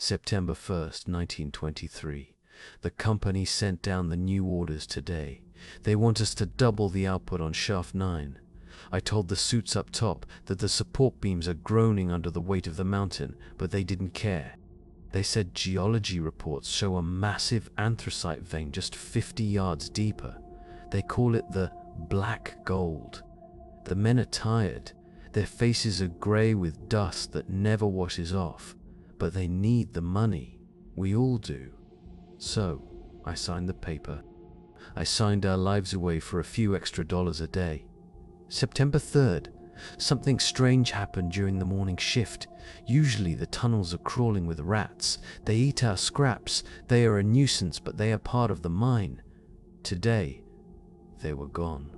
September 1st, 1923. The company sent down the new orders today. They want us to double the output on shaft 9. I told the suits up top that the support beams are groaning under the weight of the mountain, but they didn't care. They said geology reports show a massive anthracite vein just 50 yards deeper. They call it the black gold. The men are tired. Their faces are grey with dust that never washes off, but they need the money. We all do. So, I signed the paper. I signed our lives away for a few extra dollars a day. September 3rd. Something strange happened during the morning shift. Usually the tunnels are crawling with rats. They eat our scraps. They are a nuisance, but they are part of the mine. Today, they were gone.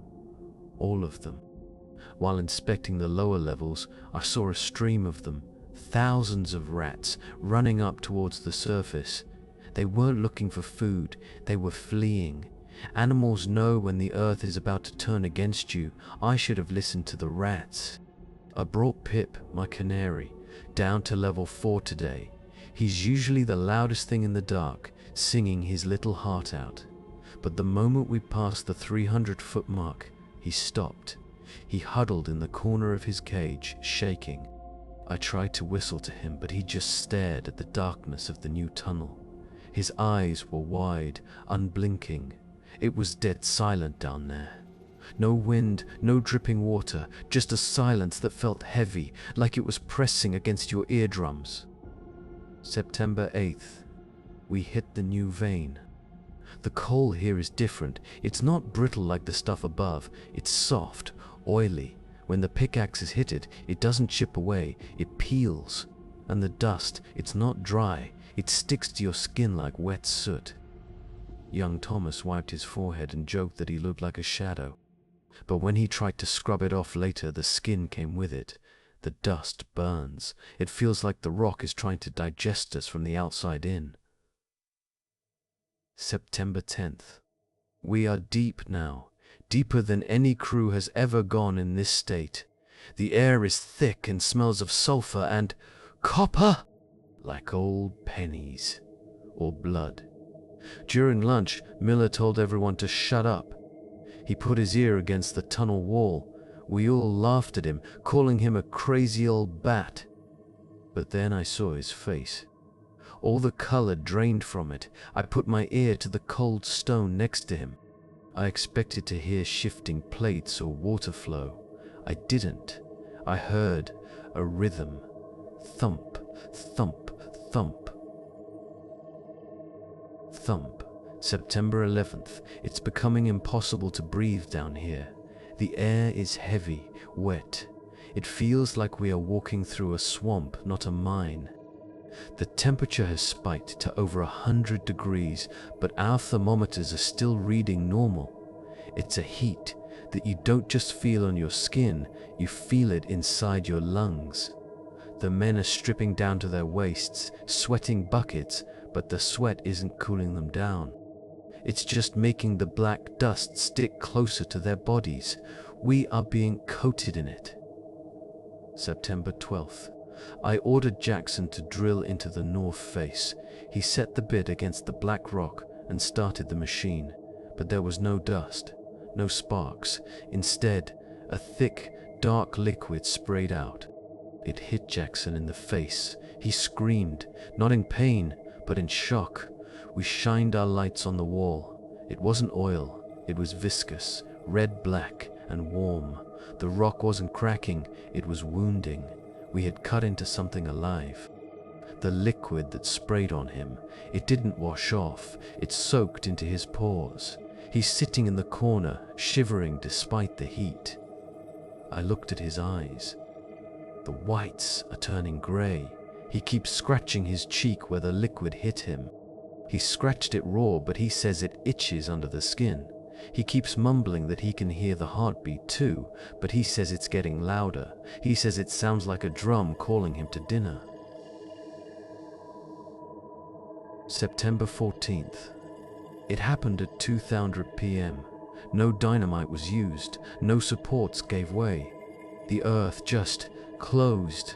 All of them. While inspecting the lower levels, I saw a stream of them. Thousands of rats running up towards the surface. They weren't looking for food. They were fleeing. Animals know when the earth is about to turn against you. I should have listened to the rats. I brought Pip, my canary, down to level 4 today. He's usually the loudest thing in the dark, singing his little heart out. But the moment we passed the 300-foot mark, he stopped. He huddled in the corner of his cage, shaking. I tried to whistle to him, but he just stared at the darkness of the new tunnel. His eyes were wide, unblinking. It was dead silent down there. No wind, no dripping water, just a silence that felt heavy, like it was pressing against your eardrums. September 8th. We hit the new vein. The coal here is different. It's not brittle like the stuff above. It's soft, oily. When the pickaxes hit it, it doesn't chip away, it peels. And the dust, it's not dry. It sticks to your skin like wet soot. Young Thomas wiped his forehead and joked that he looked like a shadow. But when he tried to scrub it off later, the skin came with it. The dust burns. It feels like the rock is trying to digest us from the outside in. September 10th. We are deep now, deeper than any crew has ever gone in this state. The air is thick and smells of sulfur and copper, like old pennies or blood. During lunch, Miller told everyone to shut up. He put his ear against the tunnel wall. We all laughed at him, calling him a crazy old bat. But then I saw his face. All the color drained from it. I put my ear to the cold stone next to him. I expected to hear shifting plates or water flow. I didn't. I heard a rhythm. Thump, thump, thump. Thump. September 11th. It's becoming impossible to breathe down here. The air is heavy, wet. It feels like we are walking through a swamp, not a mine. The temperature has spiked to over 100 degrees, but our thermometers are still reading normal. It's a heat that you don't just feel on your skin, you feel it inside your lungs. The men are stripping down to their waists, sweating buckets, but the sweat isn't cooling them down. It's just making the black dust stick closer to their bodies. We are being coated in it. September 12th. I ordered Jackson to drill into the north face. He set the bit against the black rock and started the machine, but there was no dust, no sparks. Instead, a thick, dark liquid sprayed out. It hit Jackson in the face. He screamed, not in pain, but in shock. We shined our lights on the wall. It wasn't oil, it was viscous, red-black, and warm. The rock wasn't cracking, it was wounding. We had cut into something alive. The liquid that sprayed on him, it didn't wash off, it soaked into his pores. He's sitting in the corner, shivering despite the heat. I looked at his eyes. The whites are turning gray. He keeps scratching his cheek where the liquid hit him. He scratched it raw, but he says it itches under the skin. He keeps mumbling that he can hear the heartbeat too, but he says it's getting louder. He says it sounds like a drum calling him to dinner. September 14th. It happened at 2:00 p.m. No dynamite was used, no supports gave way. The earth just closed.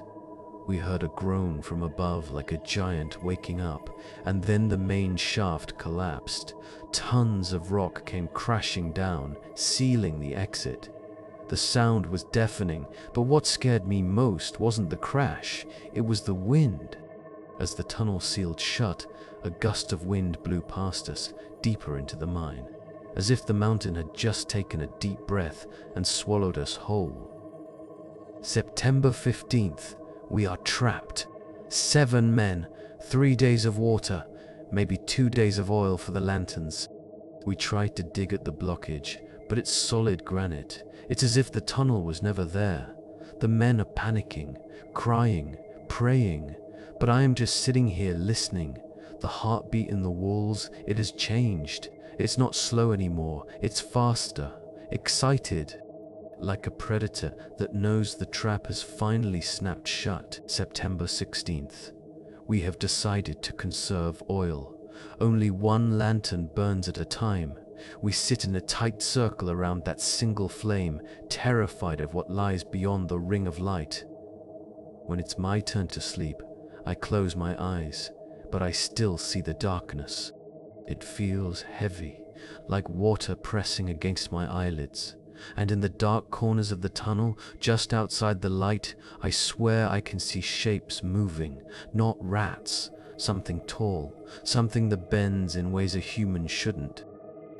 We heard a groan from above like a giant waking up, and then the main shaft collapsed. Tons of rock came crashing down, sealing the exit. The sound was deafening, but what scared me most wasn't the crash, it was the wind. As the tunnel sealed shut, a gust of wind blew past us, deeper into the mine, as if the mountain had just taken a deep breath and swallowed us whole. September 15th. We are trapped. 7 men, 3 days of water, maybe 2 days of oil for the lanterns. We tried to dig at the blockage, but it's solid granite. It's as if the tunnel was never there. The men are panicking, crying, praying, but I am just sitting here listening. The heartbeat in the walls, it has changed. It's not slow anymore, it's faster, excited. Like a predator that knows the trap has finally snapped shut. September 16th. We have decided to conserve oil. Only 1 lantern burns at a time. We sit in a tight circle around that single flame, terrified of what lies beyond the ring of light. When it's my turn to sleep, I close my eyes, but I still see the darkness. It feels heavy, like water pressing against my eyelids. And in the dark corners of the tunnel, just outside the light, I swear I can see shapes moving, not rats, something tall, something that bends in ways a human shouldn't.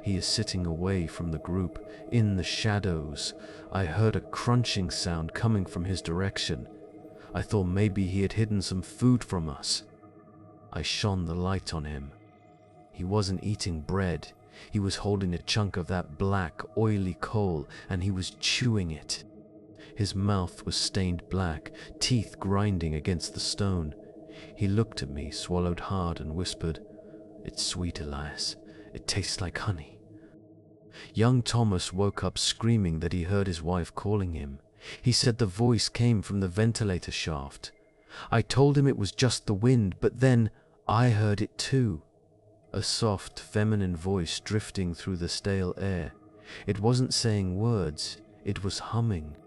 He is sitting away from the group, in the shadows. I heard a crunching sound coming from his direction. I thought maybe he had hidden some food from us. I shone the light on him. He wasn't eating bread. He was holding a chunk of that black, oily coal, and he was chewing it. His mouth was stained black, teeth grinding against the stone. He looked at me, swallowed hard, and whispered, "It's sweet, Elias. It tastes like honey." Young Thomas woke up screaming that he heard his wife calling him. He said the voice came from the ventilator shaft. I told him it was just the wind, but then I heard it too. A soft, feminine voice drifting through the stale air. It wasn't saying words, it was humming.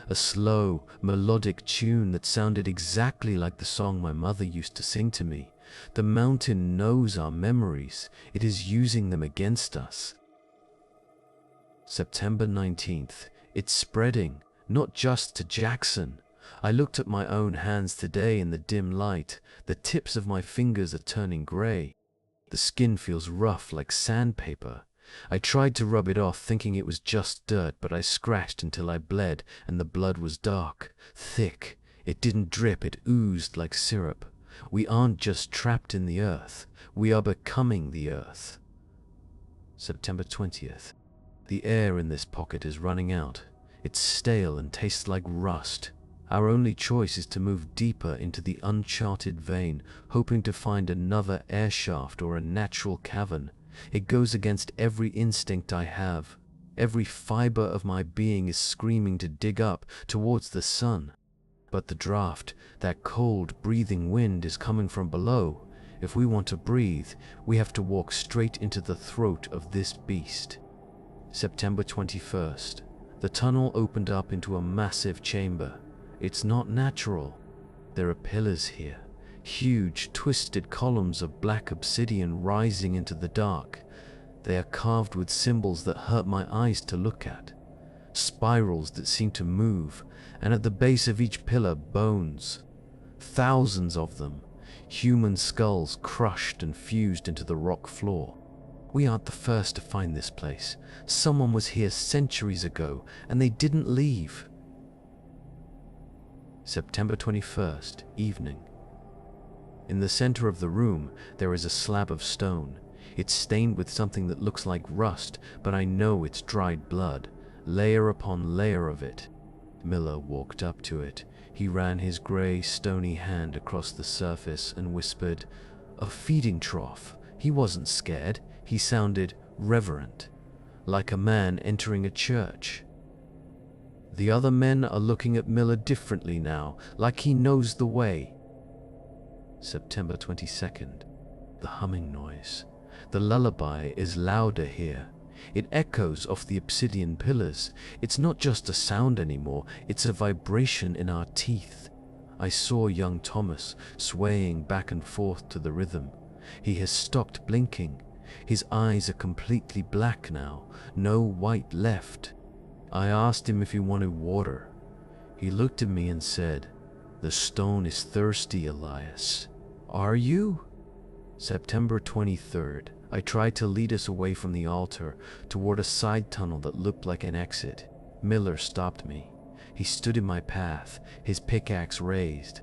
A slow, melodic tune that sounded exactly like the song my mother used to sing to me. The mountain knows our memories. It is using them against us. September 19th. It's spreading, not just to Jackson. I looked at my own hands today in the dim light. The tips of my fingers are turning gray. The skin feels rough like sandpaper. I tried to rub it off thinking it was just dirt, but I scratched until I bled, and the blood was dark, thick. It didn't drip, it oozed like syrup. We aren't just trapped in the earth, we are becoming the earth. September 20th. The air in this pocket is running out. It's stale and tastes like rust. Our only choice is to move deeper into the uncharted vein, hoping to find another air shaft or a natural cavern. It goes against every instinct I have. Every fiber of my being is screaming to dig up towards the sun. But the draft, that cold, breathing wind, is coming from below. If we want to breathe, we have to walk straight into the throat of this beast. September 21st. The tunnel opened up into a massive chamber. It's not natural. There are pillars here, huge, twisted columns of black obsidian rising into the dark. They are carved with symbols that hurt my eyes to look at. Spirals that seem to move, and at the base of each pillar, bones. Thousands of them, human skulls crushed and fused into the rock floor. We aren't the first to find this place. Someone was here centuries ago, and they didn't leave. September 21st, evening. In the center of the room, there is a slab of stone. It's stained with something that looks like rust, but I know it's dried blood, layer upon layer of it. Miller walked up to it. He ran his gray, stony hand across the surface and whispered, "A feeding trough." He wasn't scared. He sounded reverent, like a man entering a church. The other men are looking at Miller differently now, like he knows the way. September 22nd. The humming noise. The lullaby is louder here. It echoes off the obsidian pillars. It's not just a sound anymore, it's a vibration in our teeth. I saw young Thomas swaying back and forth to the rhythm. He has stopped blinking. His eyes are completely black now, no white left. I asked him if he wanted water. He looked at me and said, "The stone is thirsty, Elias. Are you?" September 23rd. I tried to lead us away from the altar toward a side tunnel that looked like an exit. Miller stopped me. He stood in my path, his pickaxe raised.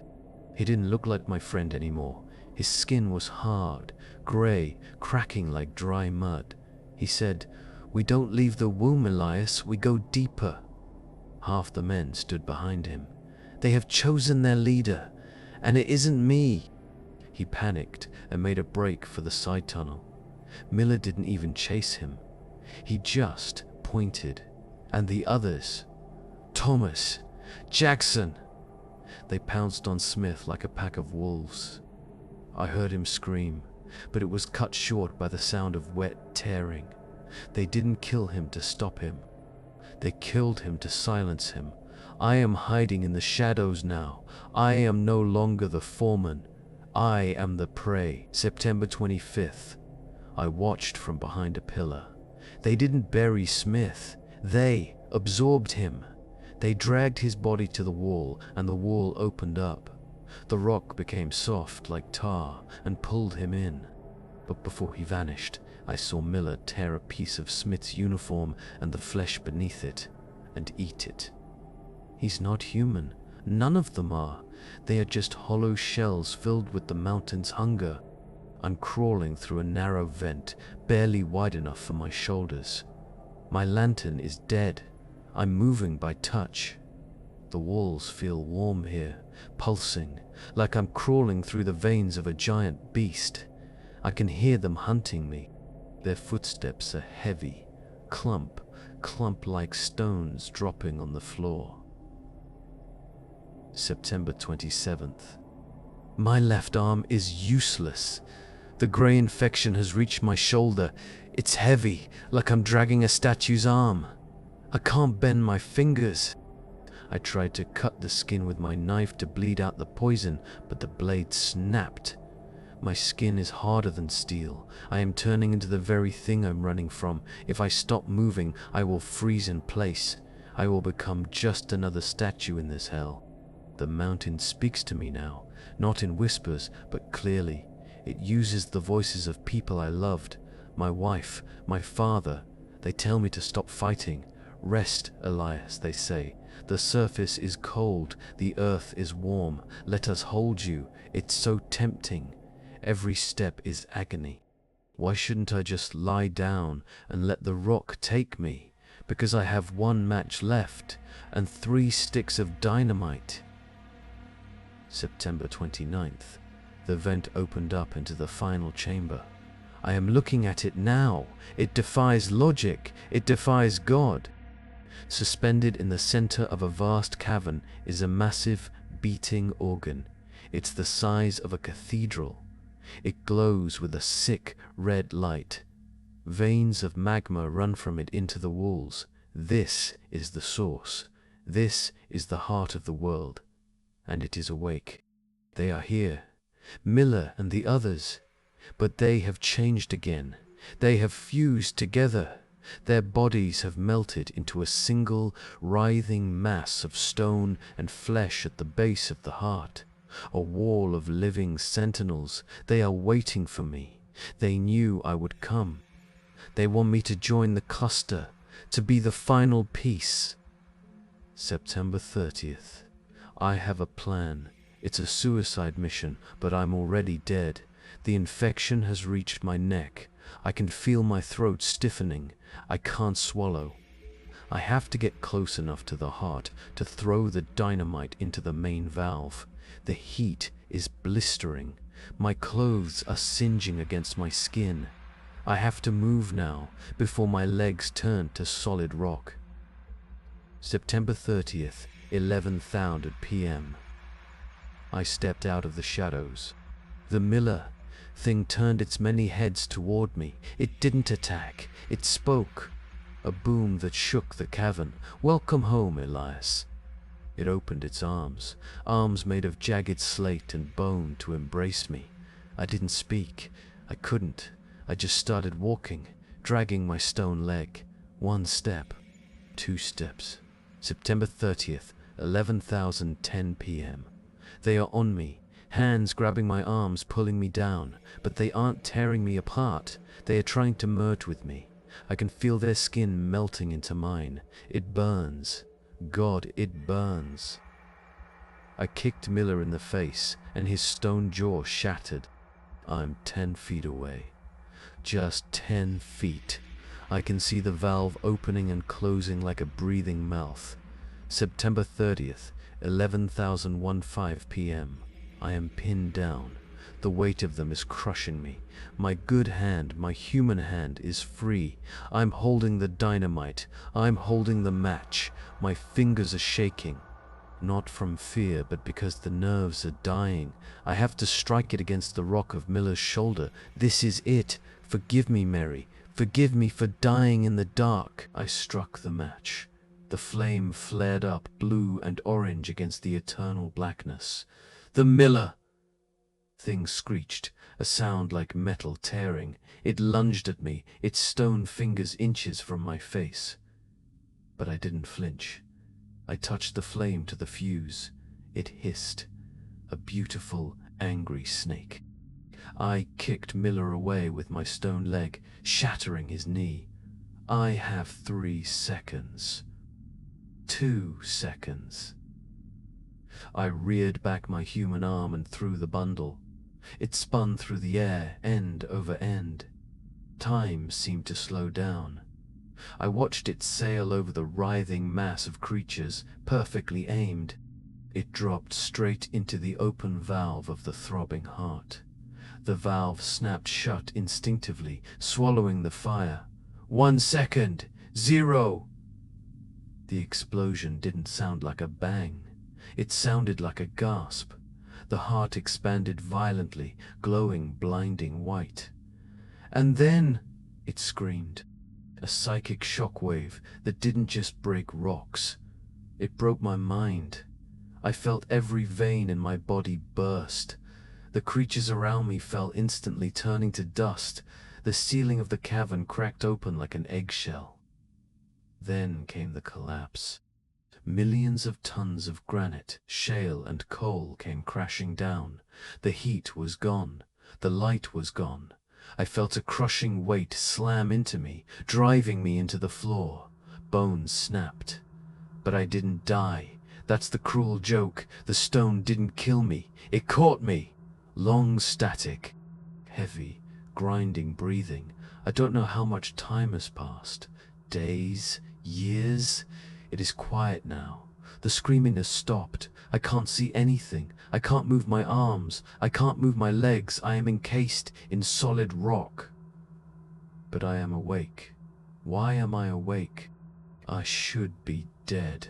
He didn't look like my friend anymore. His skin was hard, gray, cracking like dry mud. He said, "We don't leave the womb, Elias, we go deeper." Half the men stood behind him. "They have chosen their leader, and it isn't me." He panicked and made a break for the side tunnel. Miller didn't even chase him. He just pointed. And the others, Thomas, Jackson, they pounced on Smith like a pack of wolves. I heard him scream, but it was cut short by the sound of wet tearing. They didn't kill him to stop him. They killed him to silence him. I am hiding in the shadows now. I am no longer the foreman. I am the prey. September 25th. I watched from behind a pillar. They didn't bury Smith. They absorbed him. They dragged his body to the wall, and the wall opened up. The rock became soft like tar and pulled him in. But before he vanished, I saw Miller tear a piece of Smith's uniform and the flesh beneath it and eat it. He's not human. None of them are. They are just hollow shells filled with the mountain's hunger. I'm crawling through a narrow vent, barely wide enough for my shoulders. My lantern is dead. I'm moving by touch. The walls feel warm here, pulsing, like I'm crawling through the veins of a giant beast. I can hear them hunting me. Their footsteps are heavy, clump like stones dropping on the floor. September 27th. My left arm is useless. The grey infection has reached my shoulder. It's heavy, like I'm dragging a statue's arm. I can't bend my fingers. I tried to cut the skin with my knife to bleed out the poison, but the blade snapped. My skin is harder than steel. I am turning into the very thing I'm running from. If I stop moving, I will freeze in place. I will become just another statue in this hell. The mountain speaks to me now, not in whispers, but clearly. It uses the voices of people I loved, my wife, my father. They tell me to stop fighting. Rest, Elias, they say. The surface is cold, the earth is warm. Let us hold you. It's so tempting. Every step is agony. Why shouldn't I just lie down and let the rock take me? Because I have one match left and 3 sticks of dynamite. September 29th. The vent opened up into the final chamber. I am looking at it now. It defies logic. It defies God. Suspended in the center of a vast cavern is a massive, beating organ. It's the size of a cathedral. It glows with a sick, red light. Veins of magma run from it into the walls. This is the source. This is the heart of the world. And it is awake. They are here. Miller and the others. But they have changed again. They have fused together. Their bodies have melted into a single, writhing mass of stone and flesh at the base of the heart. A wall of living sentinels. They are waiting for me. They knew I would come. They want me to join the cluster, to be the final piece. September 30th. I have a plan. It's a suicide mission, but I'm already dead. The infection has reached my neck. I can feel my throat stiffening. I can't swallow. I have to get close enough to the heart to throw the dynamite into the main valve. The heat is blistering. My clothes are singeing against my skin. I have to move now, before my legs turn to solid rock. September 30th, 11:00 p.m. I stepped out of the shadows. The Miller thing turned its many heads toward me. It didn't attack. It spoke. A boom that shook the cavern. "Welcome home, Elias." It opened its arms, arms made of jagged slate and bone, to embrace me. I didn't speak. I couldn't. I just started walking, dragging my stone leg. 1 step, 2 steps. September 30th, 11:10 p.m. They are on me, hands grabbing my arms, pulling me down, but they aren't tearing me apart. They are trying to merge with me. I can feel their skin melting into mine. It burns. God, it burns. I kicked Miller in the face, and his stone jaw shattered. I'm 10 feet away. Just 10 feet. I can see the valve opening and closing like a breathing mouth. September 30th, 11:15 p.m. I am pinned down. The weight of them is crushing me. My good hand, my human hand, is free. I'm holding the dynamite. I'm holding the match. My fingers are shaking. Not from fear, but because the nerves are dying. I have to strike it against the rock of Miller's shoulder. This is it. Forgive me, Mary. Forgive me for dying in the dark. I struck the match. The flame flared up, blue and orange against the eternal blackness. The Miller! Thing screeched, a sound like metal tearing. It lunged at me, its stone fingers inches from my face. But I didn't flinch. I touched the flame to the fuse. It hissed. A beautiful, angry snake. I kicked Miller away with my stone leg, shattering his knee. I have 3 seconds. 2 seconds. I reared back my human arm and threw the bundle. It spun through the air, end over end. Time seemed to slow down. I watched it sail over the writhing mass of creatures, perfectly aimed. It dropped straight into the open valve of the throbbing heart. The valve snapped shut instinctively, swallowing the fire. 1 second! 0! The explosion didn't sound like a bang. It sounded like a gasp. The heart expanded violently, glowing blinding white. And then, it screamed. A psychic shockwave that didn't just break rocks. It broke my mind. I felt every vein in my body burst. The creatures around me fell instantly, turning to dust. The ceiling of the cavern cracked open like an eggshell. Then came the collapse. Millions of tons of granite, shale, and coal came crashing down. The heat was gone. The light was gone. I felt a crushing weight slam into me, driving me into the floor. Bones snapped. But I didn't die. That's the cruel joke. The stone didn't kill me. It caught me. Long static. Heavy, grinding breathing. I don't know how much time has passed. Days? Years? It is quiet now. The screaming has stopped. I can't see anything. I can't move my arms. I can't move my legs. I am encased in solid rock. But I am awake. Why am I awake? I should be dead.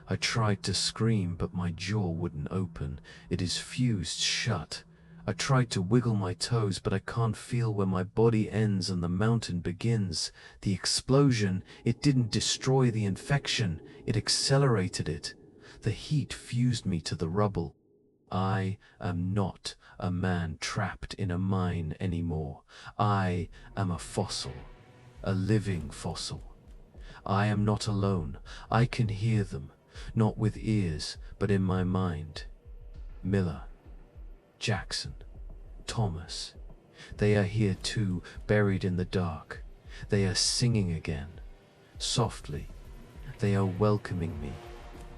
I tried to scream, but my jaw wouldn't open. It is fused shut. I tried to wiggle my toes, but I can't feel where my body ends and the mountain begins. The explosion, it didn't destroy the infection, it accelerated it. The heat fused me to the rubble. I am not a man trapped in a mine anymore. I am a fossil, a living fossil. I am not alone. I can hear them, not with ears, but in my mind. Miller, Jackson, Thomas. They are here too, buried in the dark. They are singing again, softly. They are welcoming me.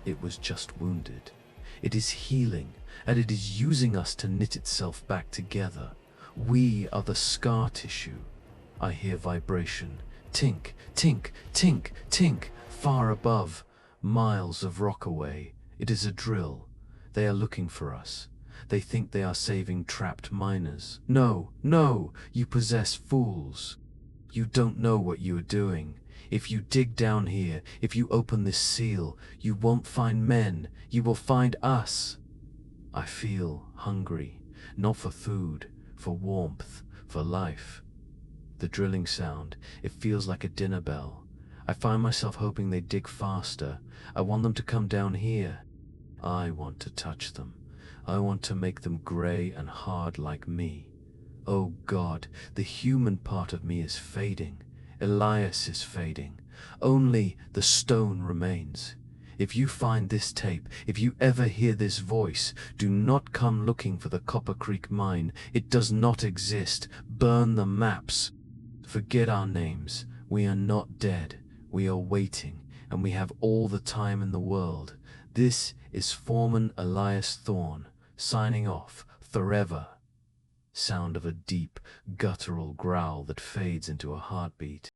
It was just wounded. It is healing, and it is using us to knit itself back together. We are the scar tissue. I hear vibration. Tink, tink, tink, tink, far above, miles of rock away. It is a drill. They are looking for us. They think they are saving trapped miners. No, no, you possess fools. You don't know what you are doing. If you dig down here, if you open this seal, you won't find men. You will find us. I feel hungry, not for food, for warmth, for life. The drilling sound, it feels like a dinner bell. I find myself hoping they dig faster. I want them to come down here. I want to touch them. I want to make them gray and hard like me. Oh God, the human part of me is fading. Elias is fading. Only the stone remains. If you find this tape, if you ever hear this voice, do not come looking for the Copper Creek mine. It does not exist. Burn the maps. Forget our names. We are not dead. We are waiting, and we have all the time in the world. This is Foreman Elias Thorne, signing off forever. Sound of a deep, guttural growl that fades into a heartbeat.